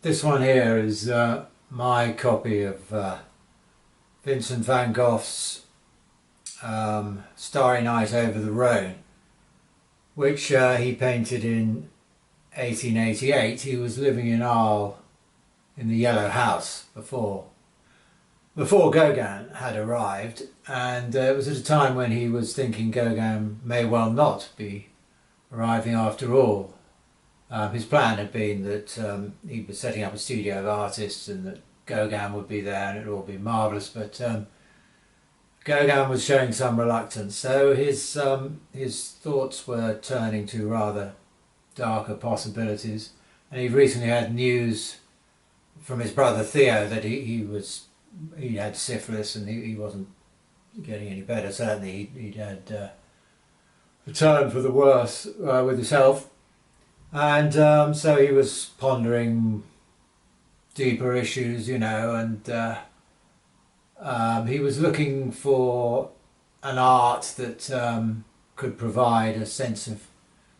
This one here is my copy of Vincent van Gogh's Starry Night over the Rhone, which he painted in 1888. He was living in Arles in the Yellow House before Gauguin had arrived, and it was at a time when he was thinking Gauguin may well not be arriving after all. His plan had been that he was setting up a studio of artists and that Gauguin would be there and it would all be marvellous, but Gauguin was showing some reluctance, so his thoughts were turning to rather darker possibilities, and he'd recently had news from his brother Theo that he had syphilis and he wasn't getting any better. Certainly he'd had returned for the worse with his health. And so he was pondering deeper issues, and he was looking for an art that could provide a sense of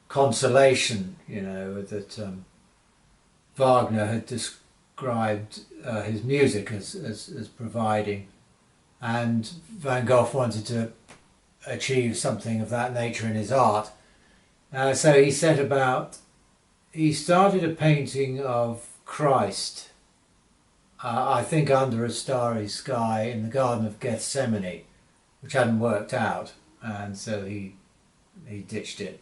consolation, that Wagner had described his music as providing. And Van Gogh wanted to achieve something of that nature in his art. So he started a painting of Christ, I think under a starry sky in the Garden of Gethsemane, which hadn't worked out, and so he ditched it.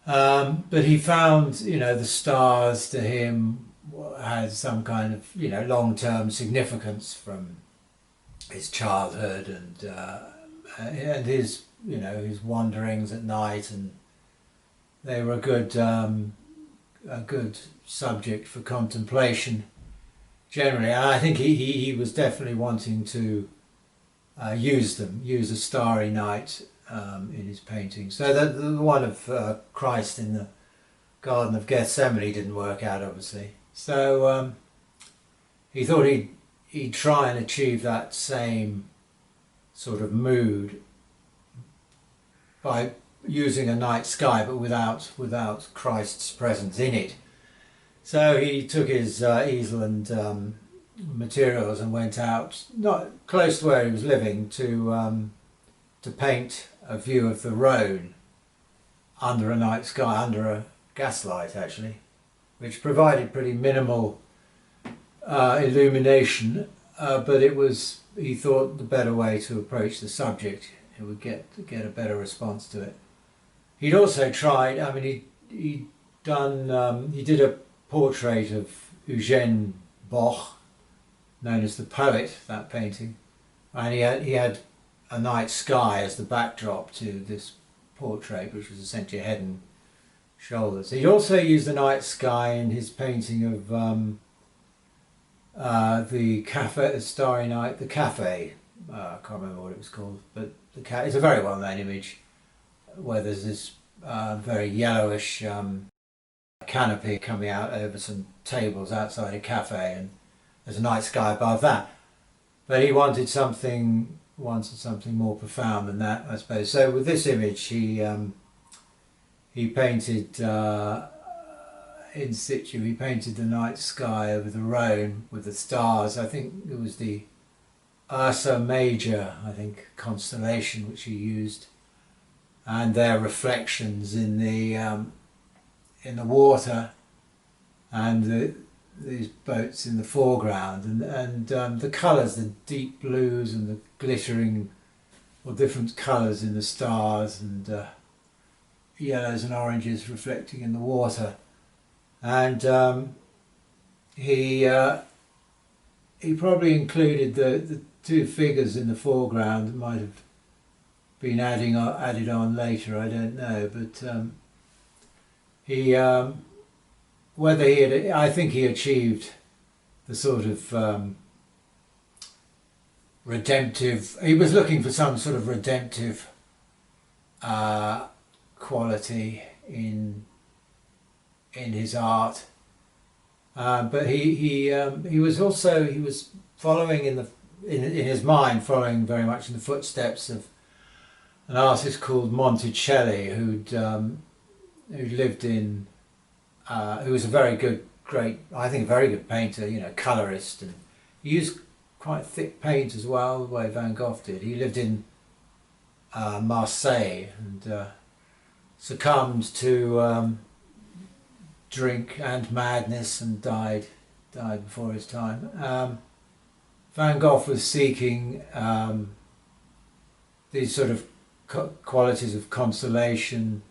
But he found, the stars to him had some kind of, long-term significance from his childhood and his, his wanderings at night, and they were a good subject for contemplation generally. And I think he was definitely wanting to use a starry night in his paintings. So the one of Christ in the Garden of Gethsemane didn't work out, obviously. So he thought he'd try and achieve that same sort of mood by using a night sky, but without Christ's presence in it. So he took his easel and materials and went out, not close to where he was living, to paint a view of the Rhone under a night sky, under a gaslight actually, which provided pretty minimal illumination, but it was, he thought, the better way to approach the subject. It would get a better response to it. He'd also tried, he did a portrait of Eugène Gogh, known as the poet, that painting, and he had a night sky as the backdrop to this portrait, which was essentially head and shoulders. He'd also used the night sky in his painting of the cafe, the Starry Night, the cafe. I can't remember what it was called, but it's a very well-known image where there's this very yellowish canopy coming out over some tables outside a cafe, and there's a night sky above that. But he wanted something more profound than that, I suppose. So with this image, he painted in situ. He painted the night sky over the Rhone with the stars. I think it was the Ursa Major, constellation, which he used, and their reflections in the water, and these boats in the foreground, and the colours, the deep blues and the glittering or different colours in the stars, and yellows and oranges reflecting in the water. And he probably included the two figures in the foreground. It might have been added on later, I don't know, but I think he achieved the sort of redemptive, he was looking for some sort of redemptive quality in his art, but he was following in his mind, following very much in the footsteps of an artist called Monticelli, who lived in, who was a very good great, I think, a very good painter, you know, colourist, and he used quite thick paint as well, the way Van Gogh did. He lived in Marseille and succumbed to drink and madness and died before his time. Van Gogh was seeking these sort of qualities of consolation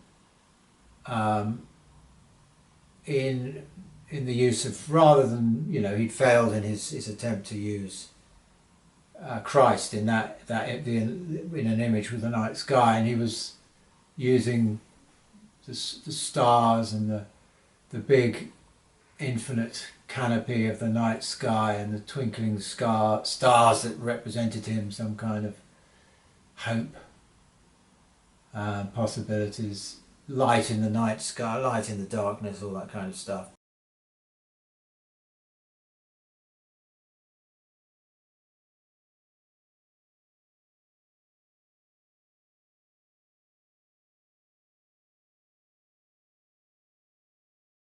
in the use of, rather than, you know, he'd failed in his attempt to use Christ in in an image with the night sky, and he was using the stars and the big infinite canopy of the night sky and the twinkling stars that represented him, some kind of hope, possibilities, light in the night sky, light in the darkness, all that kind of stuff.